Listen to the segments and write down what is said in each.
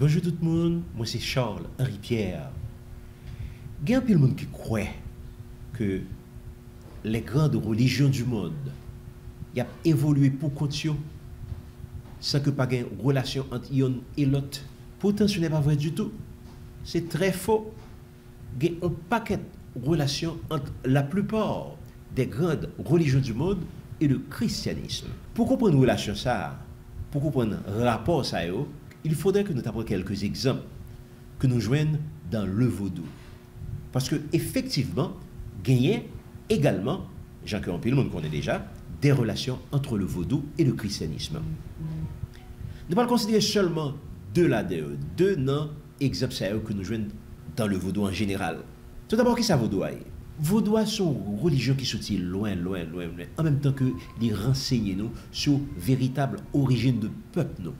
Bonjour tout le monde, moi c'est Charles Henri Pierre. Il y a un peu de monde qui croit que les grandes religions du monde y a évolué pour continuer sans que pas de relation entre l'un et l'autre. Pourtant, ce n'est pas vrai du tout. C'est très faux. Il y a un paquet de relations entre la plupart des grandes religions du monde et le christianisme. Pour comprendre une relation ça, pour comprendre un rapport ça, il faudrait que nous apprenions quelques exemples que nous joignons dans le vaudou. Parce que effectivement, gagner également, Jean-Claude le monde connaît déjà, des relations entre le vaudou et le christianisme. Ne pas le considérer seulement deux non exemples que nous joignons dans le vaudou en général. Tout d'abord, qui ça vaudou? Vaudou sont une religion qui sortit loin, en même temps que les renseignent nous sur véritable origine de peuple nous.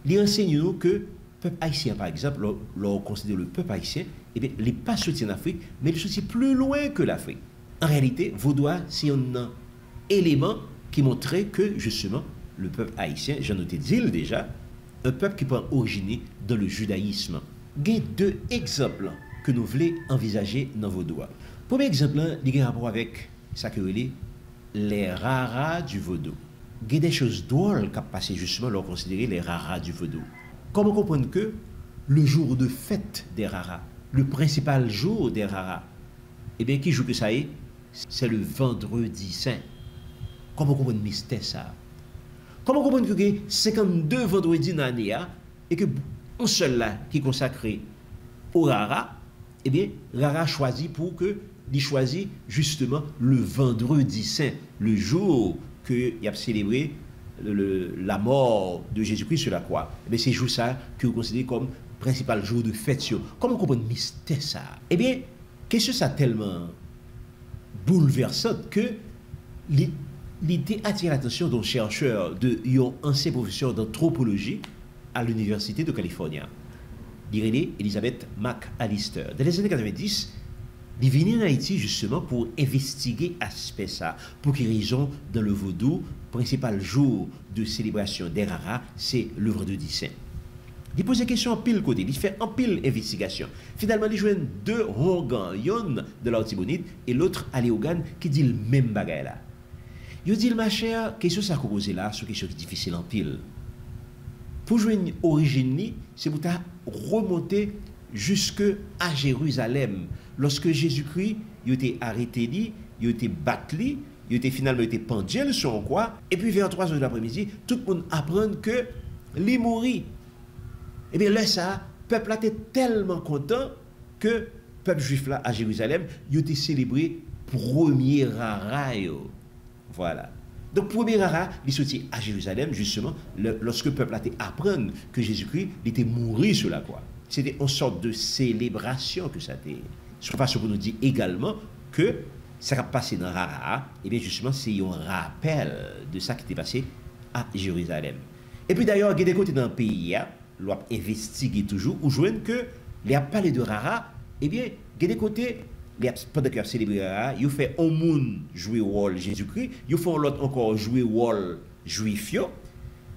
Les renseignent nous que le peuple haïtien, par exemple, l'on considère le peuple haïtien, eh bien, il n'est pas sorti en Afrique, mais il est sorti plus loin que l'Afrique. En réalité, vaudois, c'est un élément qui montrait que, justement, le peuple haïtien, j'en ai dit déjà, un peuple qui peut originer dans le judaïsme. Il y a deux exemples que nous voulons envisager dans vaudois. Premier exemple, il y a un rapport avec ça que les raras du vaudou. Il y a des choses drôles qui ont passé justement lorsqu'on considérer les raras du vaudou. Comment comprendre que le jour de fête des raras, le principal jour des raras, eh bien, qui joue que ça est, c'est le vendredi saint. Comment comprendre le mystère ça? Comment comprendre que 52 vendredis dans l'année et que un seul là qui est consacré au rara, eh bien, rara choisit pour que il choisit justement le vendredi saint, le jour qu'il a célébré la mort de Jésus-Christ sur la croix. Eh bien, c'est jour ça que vous considérez comme principal jour de fête. Comment comprendre le mystère ça? Eh bien, qu'est-ce que ça tellement bouleversante que l'idée attire l'attention d'un chercheur, d'un ancien professeur d'anthropologie à l'Université de Californie, d'Irénée Elizabeth McAllister. Dans les années 90, il est venu en Haïti justement pour investiguer aspect ça. Pour quelle raison, dans le vaudou, principal jour de célébration des raras, c'est le vendredi saint. Il pose des questions en pile côté, il fait en pile investigation. Finalement, il joue deux rongans, yon de l'Artibonite et l'autre à Léogane qui dit le même bagay là. Il dit, ma chère, question ça pose là, c'est quelque chose de difficile en pile. Pour jouer une origine, c'est pour remonter jusque à Jérusalem. Lorsque Jésus-Christ il a été arrêté, il a été battu, il a été finalement pendu sur un quoi, et puis vers 3 heures de l'après-midi, tout le monde apprend que il mourit. Et bien là, ça, le peuple était tellement content que le peuple juif là à Jérusalem, il a été célébré premier rara. Voilà. Donc, premier rara, il est sorti à Jérusalem, justement, lorsque le peuple a été apprendre que Jésus-Christ était mort sur la croix. C'était une sorte de célébration que ça était. Ce façon pour nous dire également que ça a passé dans rara, et bien justement, c'est un rappel de ça qui était passé à Jérusalem. Et puis d'ailleurs, il y a des côtés dans le pays, l'on a investigué toujours, où je vois que les a parlé de rara, et bien, il y a des côtés. Pendant qu'ils ont célébré, ils ont fait un monde jouer rôle Jésus-Christ, ils ont fait l'autre encore jouer rôle juif.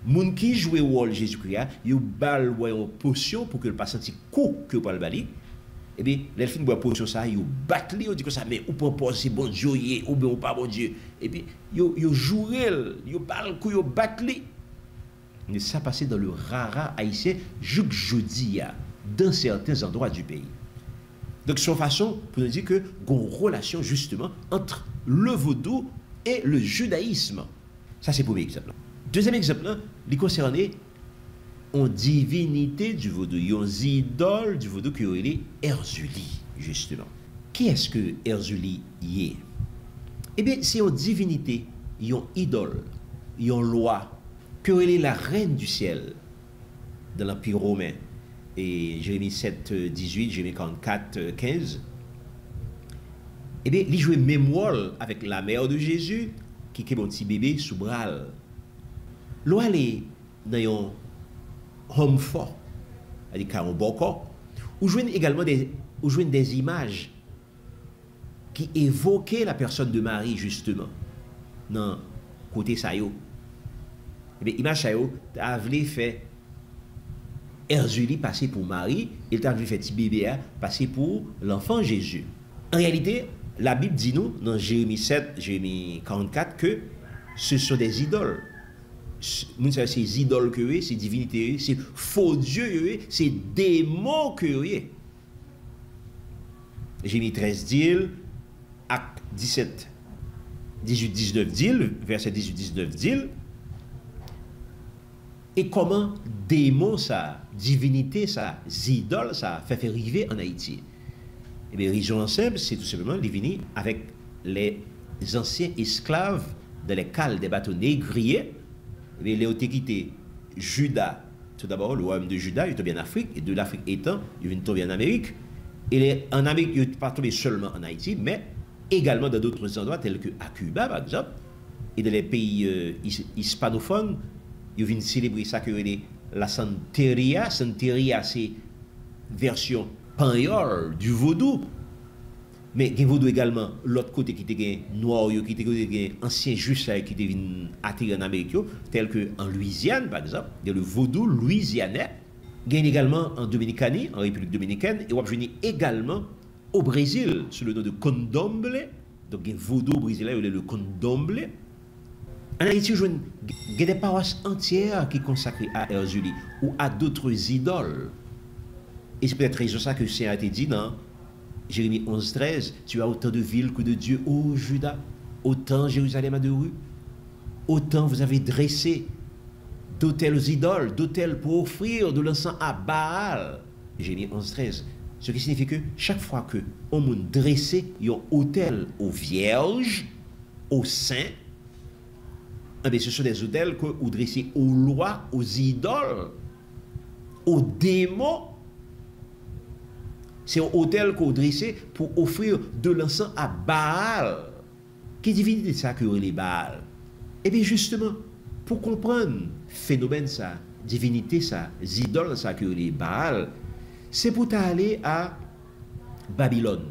Moun qui jouer rôle Jésus-Christ, ils ont bal une potion pour que le patient senti coup que pas le bali. Et bien, les filles boit potion ça, ils ont battu, ils dit que ça mais ou pas penser bon Dieu ou bien pas bon Dieu. Et puis ils joué, ils bal coup ils battu. Mais ça passé dans le rara haïtien jusqu'à jeudi dans certains endroits du pays. Donc, c'est une façon pour nous dire que y a une relation justement entre le vaudou et le judaïsme. Ça, c'est le premier exemple. Deuxième exemple, il concerne une divinité du vaudou, une idole du vaudou qui est Erzuli, justement. Qui est-ce que Erzuli y est? Eh bien, c'est une divinité, une idole, une loi, que est la reine du ciel de l'Empire romain. Et Jérémie 7, 18, Jérémie 44, 15, eh bien, il jouait même rôle avec la mère de Jésus, qui est mon petit bébé sous bras. L'on est dans un homme fort, c'est-à-dire un bon corps, où jouent également des images qui évoquaient la personne de Marie, justement, dans côté Sayo. Eh bien, image Sayo, a voulu faire Erzuli passé pour Marie, il t'a vu fait petit bébé passer pour l'enfant Jésus. En réalité, la Bible dit nous, dans Jérémie 7, Jérémie 44, que ce sont des idoles. Ces idoles que c'est divinités, c'est faux dieux, c'est démons que Jérémie 13 dit, acte 17, 18, 19 dit, verset 18, 19 dit, et comment démons ça, divinité ça, idoles ça, fait arriver en Haïti. Eh bien, raison simple, c'est tout simplement les venir avec les anciens esclaves dans les cales des bateaux négriers. Les Léotéquités, Juda, tout d'abord, le royaume de Juda, il est tombé en Afrique, et de l'Afrique étant, il vient tomber en Amérique. Et en Amérique, il n'est pas tombé seulement en Haïti, mais également dans d'autres endroits, tels que à Cuba, par exemple, et dans les pays hispanophones, il vient célébrer ça que la Santeria. Santeria, c'est version pagnole du vaudou. Mais il y a vaudou également l'autre côté qui était noir, qui était ancien juif qui était attiré en Amérique, tel que en Louisiane, par exemple, il y a le vaudou louisianais. Il y a également en Dominicanie, en République dominicaine, et on va également au Brésil, sous le nom de Candomblé. Donc il y a vaudou brésilien, il y a le Candomblé. En Haïti, il y a des paroisses entières qui sont consacrées à Erzuli ou à d'autres idoles. Et c'est peut-être raison ça que le Seigneur a été dit dans Jérémie 11, 13, tu as autant de villes que de dieux, ô Juda, autant Jérusalem a de rues, autant vous avez dressé d'autels aux idoles, d'autels pour offrir de l'encens à Baal. Jérémie 11, 13. Ce qui signifie que chaque fois que on m'a dressé un autel aux vierges, aux saints, eh bien, ce sont des autels que vous dressez aux lois, aux idoles, aux démons. C'est un hôtel qu'on dressé pour offrir de l'encens à Baal. Qui divinité ça que les Baal? Eh bien justement, pour comprendre phénomène ça, divinité ça, idoles ça que les Baal, c'est pour aller à Babylone.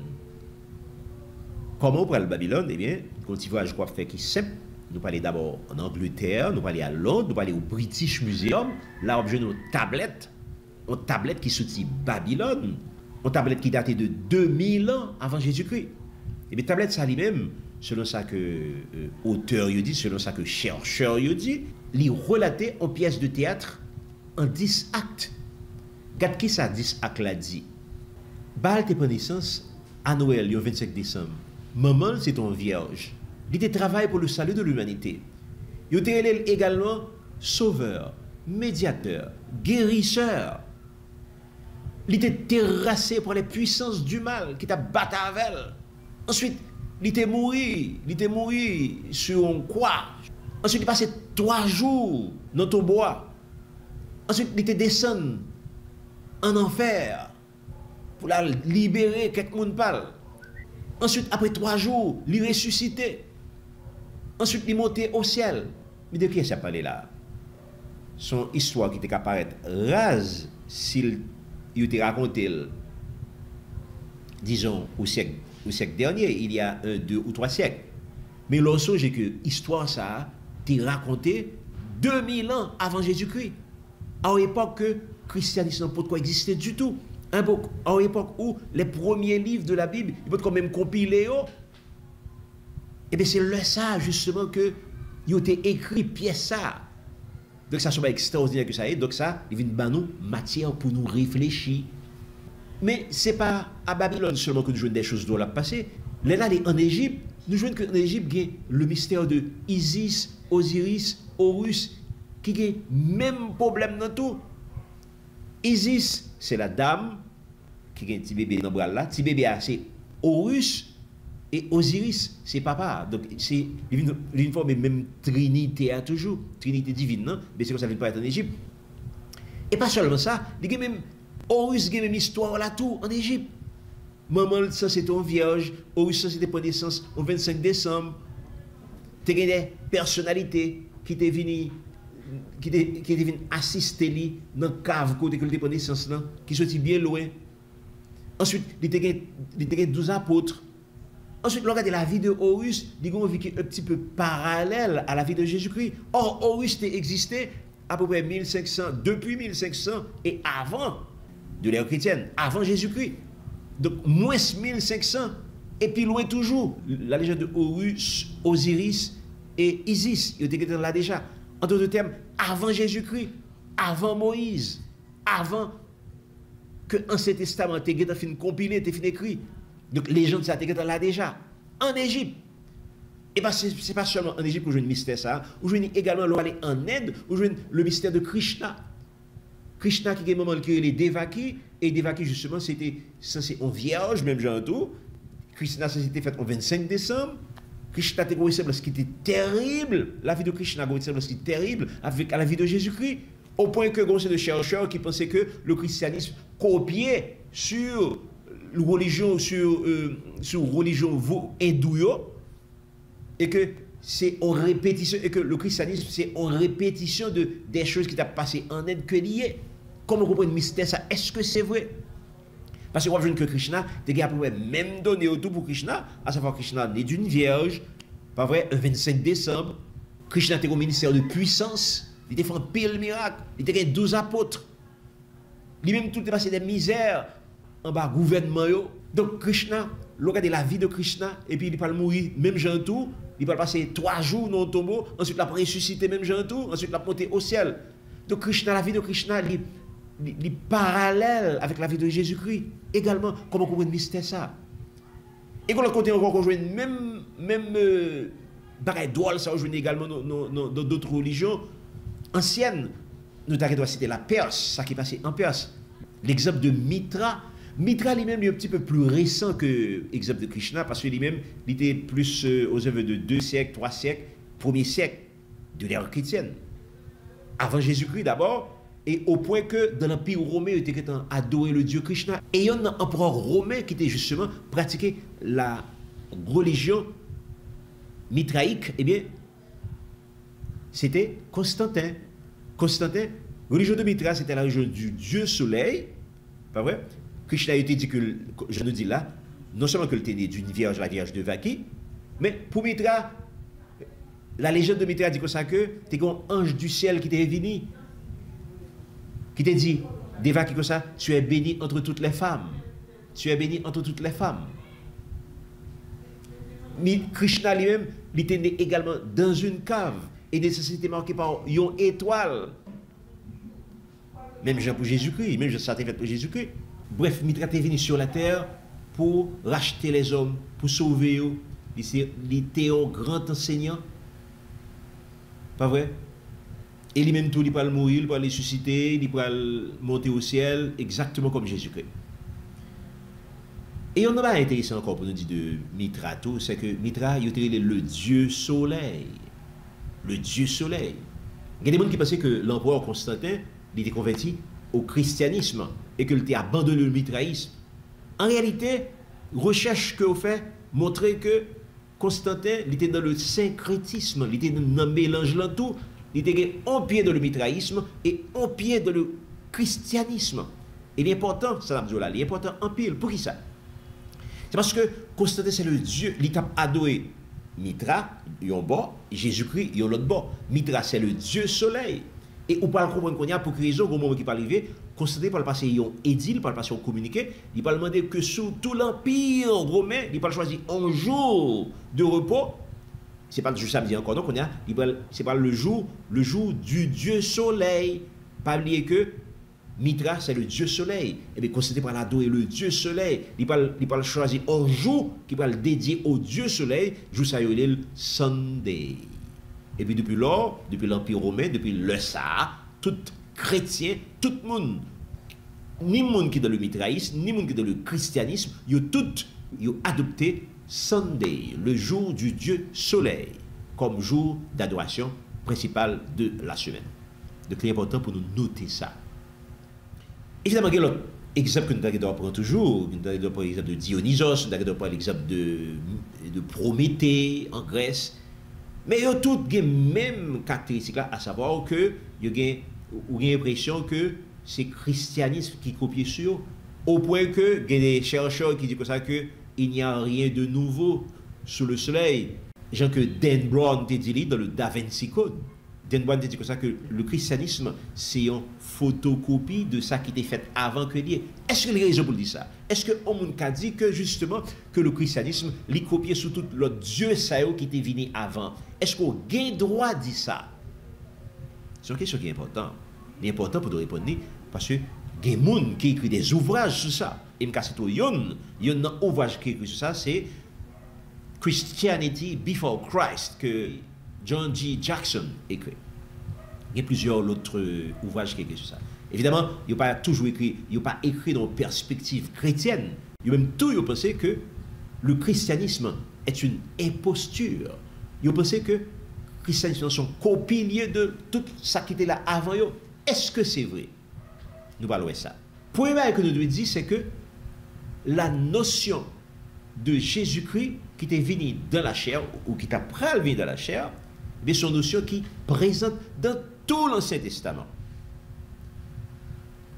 Comment pour aller à Babylone? Eh bien, quand tu vois, je crois faire qui simple. Nous parlons d'abord en Angleterre, nous parlons à Londres, nous parlons au British Museum. Là, on a une tablette qui sortit Babylone. Une tablette qui datait de 2000 ans avant Jésus-Christ. Et bien, tablette, ça lui-même, selon ça que auteur dit, selon ça que chercheur dit, il relatait en pièce de théâtre en 10 actes. Regarde qui ça 10 actes l'a dit. Baal te prend naissance à Noël, le 25 décembre. Maman, c'est ton vierge. Il te travaille pour le salut de l'humanité. Il te également sauveur, médiateur, guérisseur. Il était terrassé par les puissances du mal qui t'a battu avec elle. Ensuite, il était mouru sur un croix. Ensuite, il passé 3 jours dans ton bois. Ensuite, il était descendu en enfer pour la libérer quelques monde parle. Ensuite, après 3 jours, il ressuscité. Ensuite, il monté au ciel. Mais de qui ça parlé là? Son histoire qui était qu'à paraître rase s'il il te raconté, disons, au siècle dernier, il y a 1, 2 ou 3 siècles. Mais lorsque j'ai que l'histoire ça t'est raconté 2000 ans avant Jésus-Christ, à une époque que le christianisme n'a pas existé du tout. À une époque où les premiers livres de la Bible, ils peuvent quand même compiler. Et bien c'est là ça justement que il a été écrit pièce ça. Donc ça, c'est extraordinaire que ça est. Donc ça, il vient de nous matière pour nous réfléchir. Mais ce n'est pas à Babylone seulement que nous jouons des choses dont on a passé. Là, en Égypte, nous jouons qu'en Égypte, il y a le mystère de Isis, Osiris, Horus, qui a même problème dans tout. Isis, c'est la dame qui a un petit bébé dans le bras là. Petit bébé, c'est Horus. Et Osiris, c'est papa. Donc, c'est une forme même trinité, toujours. Trinité divine, non? Mais c'est comme ça qu'il peut être en Égypte. Et pas seulement ça, il y a même Horus, il y a même histoire là tout en Égypte. Maman, ça c'est ton vierge. Horus, ça c'était pour naissance au 25 décembre. Tu as des personnalités qui étaient venues assister dans le cave côté que tu pour naissance, qui sont bien loin. Ensuite, il y a 12 apôtres. Ensuite, regardez la vie de Horus, il y a un petit peu parallèle à la vie de Jésus-Christ. Or, Horus existait à peu près 1500, depuis 1500 et avant de l'ère chrétienne, avant Jésus-Christ. Donc, moins 1500, et puis loin toujours, la légende de Horus, Osiris et Isis, ils étaient là déjà. En d'autres termes, avant Jésus-Christ, avant Moïse, avant que l'Ancien Testament était fin compilé, était fin écrit. Donc, les gens de ça étaient là déjà. En Égypte. Et bien, ce n'est pas seulement en Égypte que je vois le mystère ça, ou je vois également aller en Inde, où je vois le mystère de Krishna. Krishna qui est un moment qui est les Devaki, et Devaki justement c'était censé en vierge, même genre tout. Krishna ça c'était fait le 25 décembre. Krishna était ressemblance qui était terrible. La vie de Krishna a ressemblance qui était terrible avec la vie de Jésus-Christ. Au point que il y a des chercheurs qui pensaient que le christianisme copiait sur la religion, sur religion hindoue, et que c'est en répétition, et que le christianisme c'est en répétition des choses qui ont passé en Inde que lié. Comment on comprend le mystère ça? Est-ce que c'est vrai? Parce que on voit que Krishna, il a à peu près même donné autour pour Krishna, à savoir Krishna né d'une vierge, pas vrai, un 25 décembre. Krishna était au ministère de puissance, il était fait un pile miracle, il était 12 apôtres. Lui-même tout est passé des misères en bas gouvernement. Donc Krishna, regardez la vie de Krishna, et puis il va mourir même Jean tout, il va passer 3 jours dans le tombeau, ensuite il va ressusciter même Jean tout, ensuite il va monter au ciel. Donc Krishna, la vie de Krishna, il est parallèle avec la vie de Jésus-Christ. Également, comment on comprend le mystère ça? Et quand on continue encore, on joue même bagaille drôle, ça, on joue également dans d'autres religions anciennes. Nous devons citer la Perse, ça qui est passé en Perse. L'exemple de Mitra. Mitra lui-même est un petit peu plus récent que l'exemple de Krishna, parce que lui-même, il était plus aux œuvres de 2 siècles, 3 siècles, 1er siècle de l'ère chrétienne. Avant Jésus-Christ d'abord, et au point que dans l'Empire romain, il était adoré le dieu Krishna. Et il y a un empereur romain qui était justement pratiqué la religion mitraïque, eh bien, c'était Constantin. Constantin, religion de Mitra, c'était la religion du dieu soleil, pas vrai? Krishna a été dit que, je nous dis là, non seulement que le était né d'une vierge, la vierge de Vaki, mais pour Mitra, la légende de Mitra dit comme ça que c'était un ange du ciel qui était venu, qui t'a dit, Devaki comme ça, tu es béni entre toutes les femmes. Tu es béni entre toutes les femmes. Mais Krishna lui-même, il était né également dans une cave, et était marqué par une étoile. Même Jean pour Jésus-Christ, même Jean ça fait pour Jésus-Christ. Bref, Mitra est venu sur la terre pour racheter les hommes, pour sauver eux. Il était un grand enseignant. Pas vrai? Et lui-même tout, il va mourir, il va ressusciter, il va monter au ciel, exactement comme Jésus-Christ. Et on n'a pas intéressant encore pour nous dire de Mitra tout, c'est que Mitra, il était le dieu soleil. Le dieu soleil. Il y a des gens qui pensaient que l'empereur Constantin, il était converti au christianisme et qu'il était abandonné le mitraïsme. En réalité, recherche que vous fait montrer que Constantin, il était dans le syncrétisme, il était dans le mélange là tout, il était un pied dans le mitraïsme et un pied dans le christianisme. Et l'important, ça là, l'important en pile, pour qui ça? C'est parce que Constantin, c'est le Dieu, il a adoré Mitra, il y a un bord, Jésus-Christ, il y a l'autre bord. Mitra, c'est le Dieu soleil. Et on peut comprendre qu'on y a pour quelle raison, au moment qui peut arriver, Constantin peut passer un édile, peut passer un communiqué, il peut demander que sous tout l'empire romain, il peut choisir un jour de repos. C'est pas le jour samedi encore, donc on a, c'est pas le jour du Dieu soleil. Pas oublier que Mitra, c'est le Dieu soleil. Et bien, Constantin peut adorer le Dieu soleil. Il peut choisir un jour qui va le dédier au Dieu soleil, jour ça y est le Sunday. Et puis depuis lors, depuis l'Empire romain, depuis le ça, tout chrétien, tout le monde, ni le monde qui est dans le mitraïsme, ni le monde qui est dans le christianisme, ils ont adopté Sunday, le jour du Dieu soleil, comme jour d'adoration principale de la semaine. Donc c'est important pour nous noter ça. Évidemment, il y a l'autre exemple que nous devons prendre toujours, nous devons prendre l'exemple de Dionysos, nous devons prendre l'exemple de Prométhée en Grèce. Mais ils ont toutes les mêmes caractéristiques là, à savoir que vous avez l'impression que c'est le christianisme qui copie sur, au point que il y a des chercheurs qui disent comme ça que il n'y a rien de nouveau sous le soleil. Genre que Dan Brown te dit dans le Da Vinci Code. Dan Brown dit comme ça que le christianisme, c'est une photocopie de ça qui était fait avant que lié. Est-ce que les raisons pour dire ça? Est-ce que on a dit que justement que le christianisme les copié sur tout l'autre Dieu ça qui était venu avant? Est-ce qu'on a le droit de dire ça? C'est une question qui est importante. C'est important pour nous répondre parce que il y a des gens qui écrit des ouvrages sur ça. Et je cite il y a un ouvrage qui écrit sur ça, c'est Christianity Before Christ que John G. Jackson écrit. Il y a plusieurs autres ouvrages qui écrivent sur ça. Évidemment, il n'y a pas toujours écrit, il n'y a pas écrit dans une perspective chrétienne. Il y a même tout, il pensé que le christianisme est une imposture. Il pensé que le christianisme sont copiliers de tout ça qui était là avant. Est-ce que c'est vrai? Nous parlons de ça. Première que nous devons dire, c'est que la notion de Jésus-Christ qui était venu dans la chair, ou qui t'a prélevé dans la chair, mais c'est une notion qui est présente dans tout l'Ancien Testament.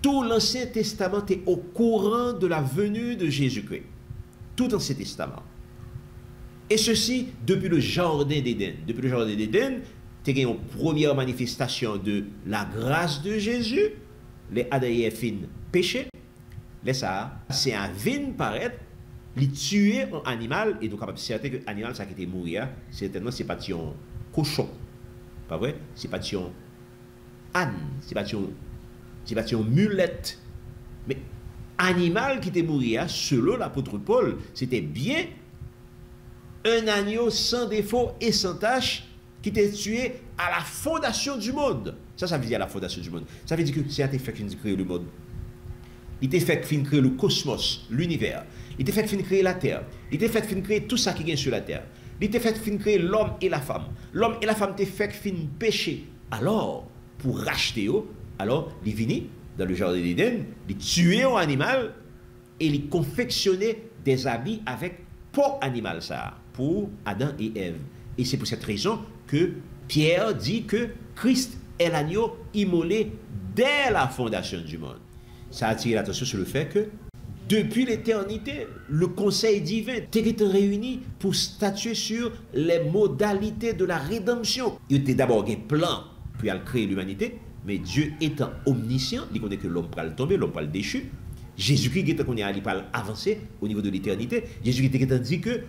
Tout l'Ancien Testament est au courant de la venue de Jésus-Christ. Tout l'Ancien Testament. Et ceci depuis le Jardin d'Éden. Depuis le Jardin d'Éden, tu as une première manifestation de la grâce de Jésus. Les Adam et Ève péché. Ça, c'est un vin paraître, les tuer un animal, et donc capable certain que l'animal ça qui était mourir, certainement c'est pas un cochon. Pas vrai? C'est pas un âne, c'est pas une mulette. Mais animal qui était mourir, selon l'apôtre Paul, c'était bien un agneau sans défaut et sans tache qui était tué à la fondation du monde. Ça veut dire à la fondation du monde. Ça veut dire que c'est un fait qui crée le monde. Il était fait fin créer le cosmos, l'univers. Il était fait fin créer la terre. Il était fait fin créer tout ça qui est sur la terre. Il était fait fin créer l'homme et la femme. L'homme et la femme étaient fait fin pécher. Alors, pour racheter eux, alors, il vini dans le jardin d'Éden, il tuait un animal et il confectionnait des habits avec peau animal ça pour Adam et Ève. Et c'est pour cette raison que Pierre dit que Christ est l'agneau immolé dès la fondation du monde. Ça a attiré l'attention sur le fait que depuis l'éternité, le conseil divin était réuni pour statuer sur les modalités de la rédemption. Il était d'abord un plan pour créer l'humanité, mais Dieu étant omniscient, il connaît que l'homme va le tomber, l'homme va le déchu. Jésus-Christ qui qu'on est pas avancer au niveau de l'éternité. Jésus-Christ qui dit que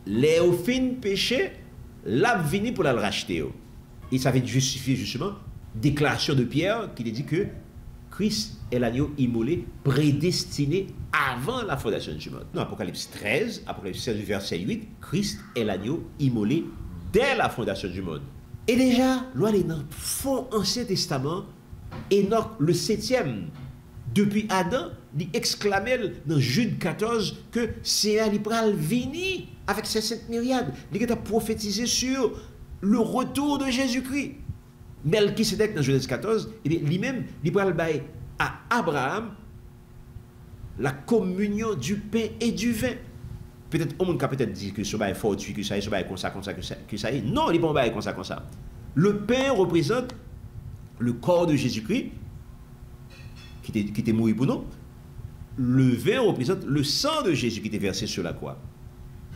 les fin péché, l'a venu pour la racheter. Et ça vient justifier justement déclaration de Pierre qui dit que Christ est l'agneau immolé prédestiné avant la fondation du monde. Non, Apocalypse 13, verset 8, Christ est l'agneau immolé dès la fondation du monde. Et déjà, loi est dans le fond Ancien Testament, Enoch le 7e, depuis Adam, il exclamait dans Jude 14 que c'est un libéral vini avec ses 7 myriades. Il a prophétisé sur le retour de Jésus-Christ. Melchisedec dans Genèse 14, eh bien, lui-même, il va à Abraham la communion du pain et du vin. Peut-être, on peut peut-être dire que ce est fortuit, que ça est comme ça, que ça est. Non, il n'est pas comme ça. Le pain représente le corps de Jésus-Christ, qui était mort pour nous. Le vin représente le sang de Jésus qui était versé sur la croix.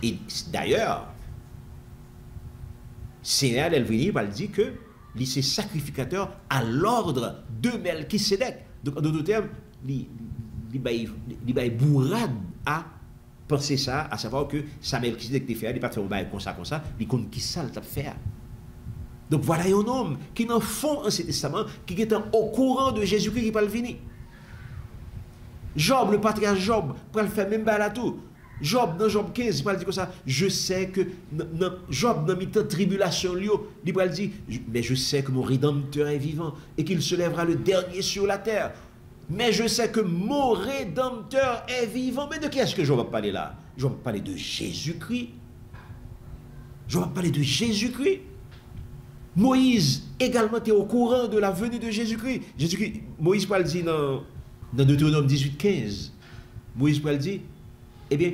Et d'ailleurs, Seigneur Elvini va dire que c'est sacrificateur à l'ordre de Melchisedec. Donc, en d'autres termes, il va bourrade à penser ça, à savoir que ça Melchisedec fait, il n'est pas fait un bail comme ça, il compte qui ça le faire. Donc, voilà un homme qui n'en font Ancien Testament, qui est au courant de Jésus-Christ qui va le venir. Job, le patriarche Job, pour le faire même bail à tout. Job, dans Job 15, il va dire comme ça, je sais que Job, dans mi-temps tribulation, il va dire, mais je sais que mon Rédempteur est vivant et qu'il se lèvera le dernier sur la terre. Mais je sais que mon Rédempteur est vivant. Mais de qui est-ce que je vais parler là? Je vais parler de Jésus-Christ. Je vais parler de Jésus-Christ. Moïse également était au courant de la venue de Jésus-Christ. Moïse va le dire dans Deutéronome 18, 15. Moïse va le dire, eh bien,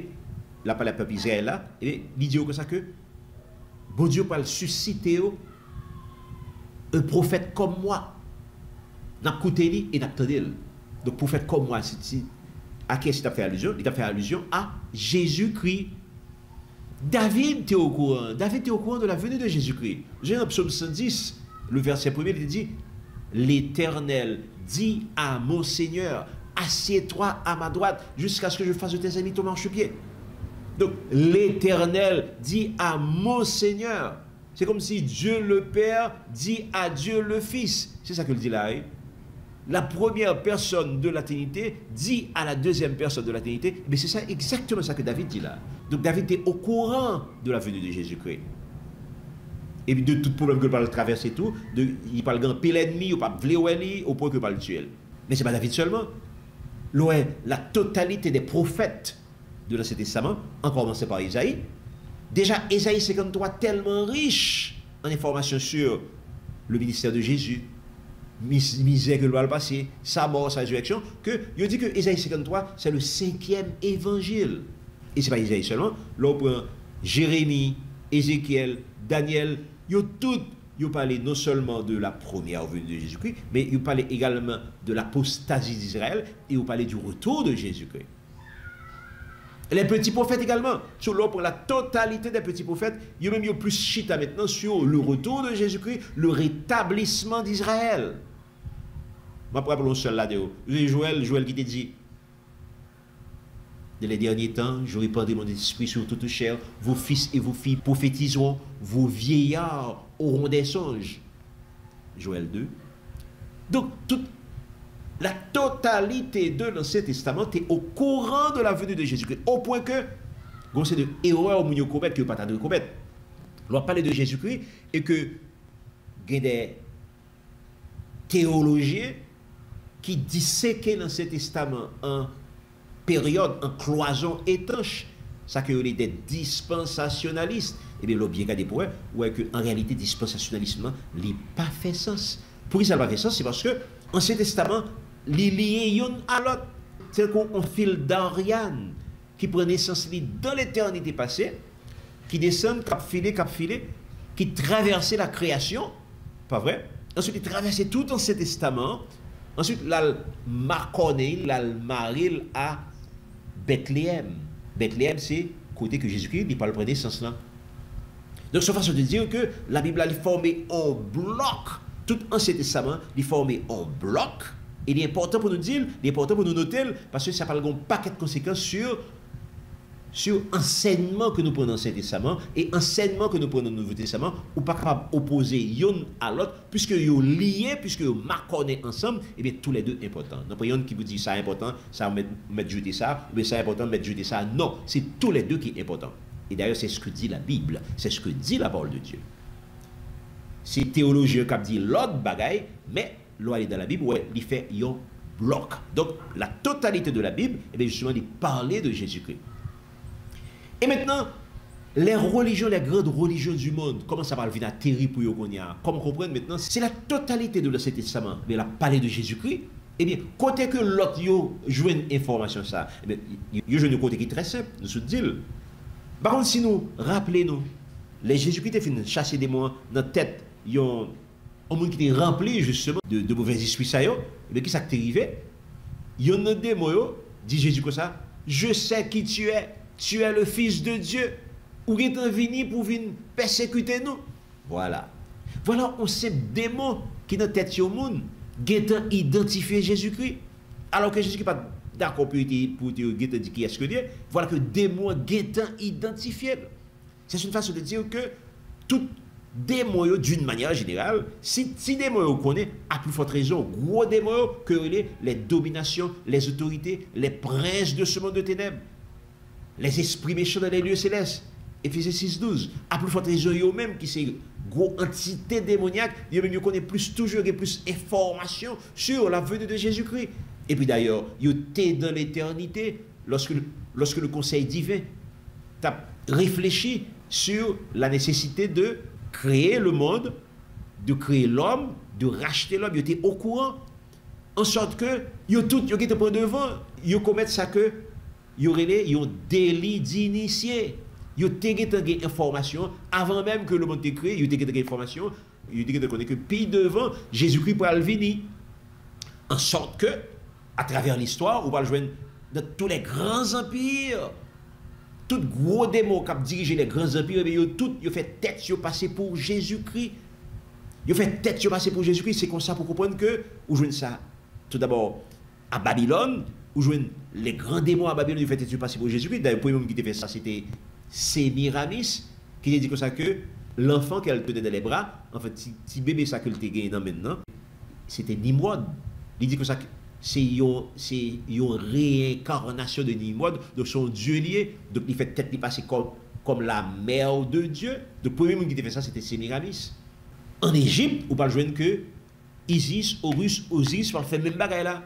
là, par le peuple Israël, là, eh bien, il dit comme ça que bon Dieu va susciter un prophète comme moi. N'a écouté et n'a entendu. Donc, prophète comme moi, à qui est-ce qu'il a fait allusion? Il a fait allusion à Jésus-Christ. David était au courant. David était au courant de la venue de Jésus-Christ. J'ai un psaume 110 le verset premier, il dit, l'Éternel dit à mon Seigneur, assieds-toi à ma droite jusqu'à ce que je fasse de tes amis ton marchepied. Donc, l'Éternel dit à mon Seigneur. C'est comme si Dieu le Père dit à Dieu le Fils. C'est ça qu'il dit là. Hein? La première personne de la Trinité dit à la deuxième personne de la Trinité. Mais c'est ça, exactement ça que David dit là. Donc, David est au courant de la venue de Jésus-Christ. Et puis de tout problème que parle traverser tout, il parle d'un pile ennemi, ou pas vléoueli, au point que parle tuer. Mais c'est pas David seulement. La totalité des prophètes de l'Ancien Testament, en commençant par Isaïe. Déjà, Isaïe 53 tellement riche en informations sur le ministère de Jésus, misère que doit le passer, sa mort, sa résurrection, que il dit que Isaïe 53 c'est le 5e évangile. Et c'est pas Isaïe seulement. Là on prend Jérémie, Ézéchiel, Daniel, ils parlé non seulement de la première venue de Jésus-Christ, mais ils parlaient également de l'apostasie d'Israël et ils parlaient du retour de Jésus-Christ. Les petits prophètes également, sur l'eau pour la totalité des petits prophètes, il y a même plus chita maintenant sur le retour de Jésus-Christ, le rétablissement d'Israël. Je vais prendre seul là-dedans. Joël qui te dit, dans les derniers temps, je répandrai mon esprit sur toute chair, vos fils et vos filles prophétiseront, vos vieillards auront des songes. Joël 2. Donc, la totalité de l'Ancien Testament est au courant de la venue de Jésus-Christ. Au point que, c'est de erreur que vous ne pas de commettre. On va parler de Jésus-Christ et que il y a des théologiens qui disséquent l'Ancien Testament en période, en cloison étanche. Ça que les des dispensationalistes. Et bien, l'objet qu'a des points, où en réalité, dispensationalisme n'a pas fait sens. Pourquoi ça n'a pas fait sens? C'est parce que l'Ancien Testament, les liés l'un à l'autre. C'est qu'on file d'Ariane qui prend naissance dans l'éternité passée, qui descend, cap filé, qui traversait la création, pas vrai? Ensuite, il traversait tout l'Ancien Testament. Ensuite, il marconné, il maré à Bethléem. Bethléem, c'est côté que Jésus-Christ il parle de naissance là. Donc, c'est une façon de dire que la Bible est formée en bloc. Tout l'Ancien Testament est formé en bloc. Et il est important pour nous dire, il est important pour nous noter, parce que ça parle d'un paquet de conséquences sur enseignement que nous prenons dans l'Ancien Testament et enseignement que nous prenons dans le Nouveau Testament, ou pas capable d'opposer l'un à l'autre, puisque ils sont liés, puisque ils marquent ensemble, et bien tous les deux importants. Donc, il y a qui vous dit ça est important, ça mettre jeter ça, ou bien ça est important, mettre jeter ça. Non, c'est tous les deux qui sont importants. Et d'ailleurs, c'est ce que dit la Bible, c'est ce que dit la parole de Dieu. C'est théologien qui dit l'autre bagaille, mais l'on est dans la Bible, ouais, il fait un bloc. Donc, la totalité de la Bible, et bien justement, il parlait de Jésus-Christ. Et maintenant, les religions, les grandes religions du monde, comment ça va venir à terrible pour qu'on y a? Comme comprendre maintenant, c'est la totalité de l'Ancien Testament. Mais la parler de Jésus-Christ, eh bien, côté que l'autre joue une information ça, eh bien, il joue une côté qui est très simple, nous se dit. Par contre, si nous rappelons, les Jésus-Christ ont fini chasser des mots dans la tête, il y a un monde qui est rempli justement de mauvais esprits, ça y est, eh bien, qui s'est arrivé? Il y a un démon, dit Jésus comme ça, je sais qui tu es le Fils de Dieu, ou qui est venu pour venir persécuter nous. Voilà. Voilà, on sait des mots qui dans la tête du monde, qui ont identifié Jésus-Christ. Alors que Jésus-Christ n'est pas d'accord pour dire qui est-ce que Dieu. Voilà que des mots qui ont identifié. C'est une façon de dire que tout démon, d'une manière générale, si des mots qu'on connaît, à plus forte raison, gros démons que les dominations, les autorités, les princes de ce monde de ténèbres, les esprits méchants dans les lieux célestes. Éphésiens 6:12. À plus forte raison, eux-mêmes qui sont gros entité démoniaque, eux-mêmes connaissent toujours plus d'informations sur la venue de Jésus-Christ. Et puis d'ailleurs, ils étaient dans l'éternité lorsque le conseil divin t'a réfléchi sur la nécessité de créer le monde, de créer l'homme, de racheter l'homme. Ils étaient au courant. En sorte que, ils étaient pour devant, ils commettent ça que, ils auraient un délit d'initié. Ils ont des informations avant même que le monde ait créé. Ils ont des informations. Ils ont connaître que puis devant, Jésus-Christ pour venir. En sorte que, à travers l'histoire, on va le joindre dans tous les grands empires. Tout gros démon qui a dirigé les grands empires, ils ont fait tête, ils ont passé pour Jésus-Christ. Ils fait tête passer pour Jésus-Christ, c'est comme ça pour comprendre que vous jouez ça tout d'abord à Babylone, vous jouez les grands démons à Babylone, ils fait tête passer pour Jésus-Christ. D'ailleurs, le premier homme qui a fait ça, c'était Sémiramis, qui a dit comme ça que l'enfant qu'elle tenait dans les bras, en fait, si bébé ça qu'elle te gagné maintenant, c'était Nimrod. Il dit comme ça que c'est une réincarnation de Nimrod, donc son Dieu lié, donc il fait tête il passer comme la mère de Dieu. Donc le premier monde qui a fait ça, c'était Sémiramis. En Égypte, on parle joindre que Isis, Horus, Osiris va faire même bagaille là.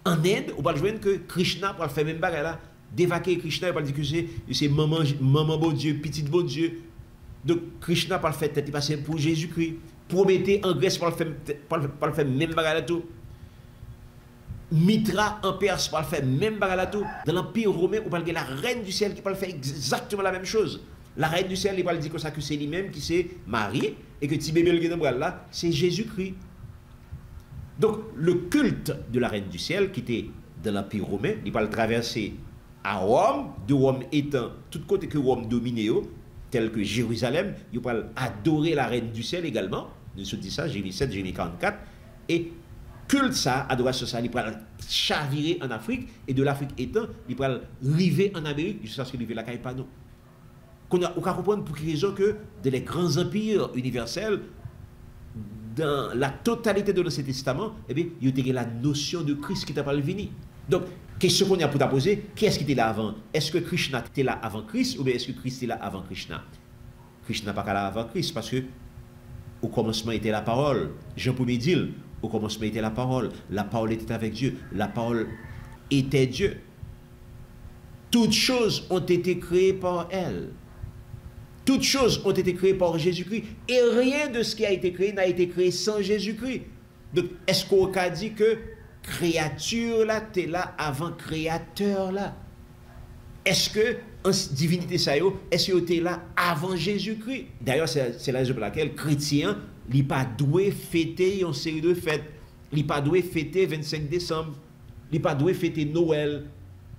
En Inde, on parle joindre que Krishna va faire même bagaille là. Devaki Krishna, il parle dire que c'est maman bon Dieu, petite bon Dieu. Donc Krishna va faire tête passer pour Jésus-Christ. Prométhée en Grèce va faire même bagaille là tout. Mitra en Perse va faire même bagaille là tout. Dans l'Empire romain, on parle de la reine du ciel qui va faire exactement la même chose. La reine du ciel, il va dire comme ça que c'est lui-même qui s'est marié et que petit bébé le bras là, c'est Jésus-Christ. Donc le culte de la reine du ciel qui était dans l'Empire romain, il va le traverser à Rome, de Rome étant tout côté que Rome dominait, tel que Jérusalem, il va adorer la reine du ciel également. Nous se dit ça, Jérémie 7, Jérémie 44, et culte ça, adoration ça, il va chavirer en Afrique, et de l'Afrique étant, il va arriver en Amérique jusqu'à ce qu'il arrive la Caïpano. On peut comprendre pour quelle raison que dans les grands empires universels, dans la totalité de l'Ancien Testament, eh bien, il y a la notion de Christ qui t'a pas venir. Donc, question qu'on a pour poser, qui est-ce qui était là avant? Est-ce que Krishna était là avant Christ ou bien est-ce que Christ était là avant Krishna? Krishna n'a pas là avant Christ parce que au commencement était la parole. Jean Ier dit, au commencement était la parole était avec Dieu, la parole était Dieu. Toutes choses ont été créées par elle. Toutes choses ont été créées par Jésus-Christ. Et rien de ce qui a été créé n'a été créé sans Jésus-Christ. Donc, est-ce qu'on a dit que créature là, t'es là avant créateur là? Est-ce que en divinité ça est-ce que t'es là avant Jésus-Christ? D'ailleurs, c'est la raison pour laquelle chrétien, il pas doué fêter une série de fêtes. Il pas doué fêter 25 décembre. Il pas doué fêter Noël.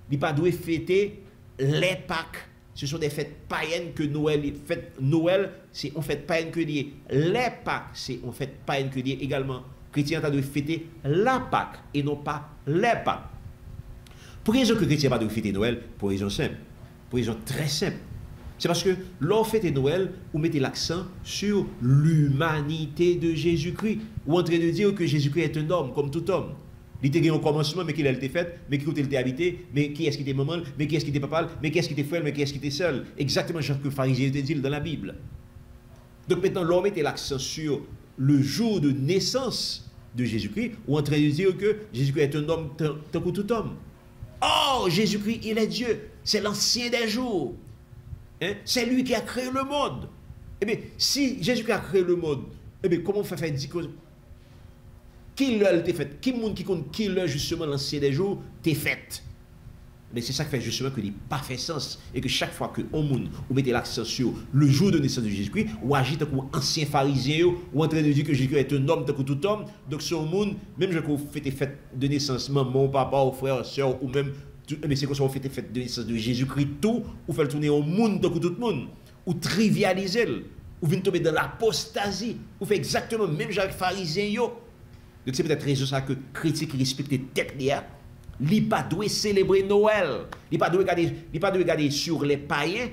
Il pas doué fêter les Pâques. Ce sont des fêtes païennes que Noël, c'est on fête païenne que lié. Les Pâques, c'est on fête païenne que lié également. Chrétien a de fêter la Pâque et non pas les Pâques. Pour raison que chrétien pas de fêter Noël, pour raison simple, pour raison très simple. C'est parce que lors fête Noël, vous mettez l'accent sur l'humanité de Jésus-Christ. Ou en train de dire que Jésus-Christ est un homme comme tout homme. Il était au commencement, mais qu'il a été fait, mais qui était habité, mais qui est-ce qui était maman, mais qui est-ce qui était papa, mais qui est-ce qui était frère, mais qui est-ce qui était seul. Exactement ce que le pharisien te dit dans la Bible. Donc maintenant, l'homme était l'accent sur le jour de naissance de Jésus-Christ, ou en train de dire que Jésus-Christ est un homme tant que tout homme. Oh, Jésus-Christ, il est Dieu. C'est l'ancien des jours. Hein? C'est lui qui a créé le monde. Eh bien, si Jésus-Christ a créé le monde, eh bien, comment on fait dire que qui l'a été fait? Qui monde qui compte qui l'a justement l'ancien des jours t'est fait? Mais c'est ça qui fait justement que il n'a pas fait sens et que chaque fois que on monde ou mettez l'accent sur le jour de naissance de Jésus-Christ ou agit comme ancien pharisien ou en train de dire que Jésus est un homme tant que tout homme, donc ce monde même je vous faites fête de naissance maman papa ou frère soeur ou même mais c'est comme ça vous faites fête de naissance de Jésus-Christ tout ou fait tourner au monde tant que tout le monde ou trivialiser ou venir tomber dans l'apostasie ou fait exactement même genre pharisien yo. Donc c'est peut-être raison ça que critique qui respecte tête là, il pas doit célébrer Noël, il pas doit regarder sur les païens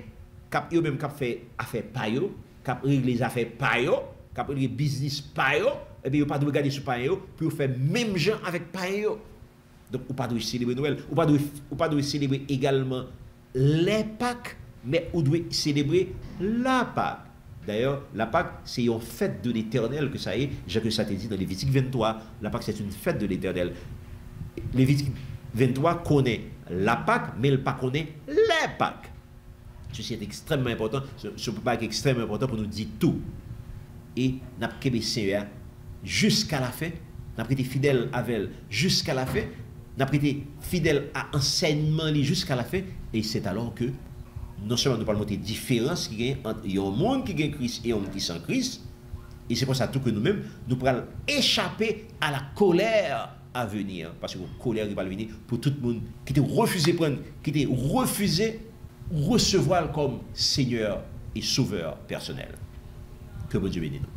cap eux même cap fait affaire païo, cap régler les affaires païo, cap régler business païo, et bien il pas doit regarder sur païo pour faire même gens avec païo. Donc ou pas doit célébrer Noël, ou pas doit célébrer également les Pâques, mais ou doit célébrer la Pâque. D'ailleurs, la Pâque, c'est une fête de l'Éternel que ça est. Jacques ça te dit dans Lévitique 23. La Pâque, c'est une fête de l'Éternel. Lévitique 23 connaît la Pâque, mais il ne connaît les Pâques. Ceci est extrêmement important. Ce Pâque est extrêmement important pour nous dire tout. Et nous avons été jusqu'à la fin. Nous avons été fidèles avec elle jusqu'à la fin. Nous avons été fidèles à l'enseignement jusqu'à la fin. Et c'est alors que non seulement nous parlons des différences qu'il y a entre un monde qui gagne Christ et un monde qui sans Christ, et c'est pour ça tout que nous-mêmes, nous pourrons échapper à la colère à venir, parce que la colère va venir pour tout le monde qui t'a refusé prendre, qui t'a refusé recevoir comme Seigneur et Sauveur personnel. Que bon Dieu bénisse nous.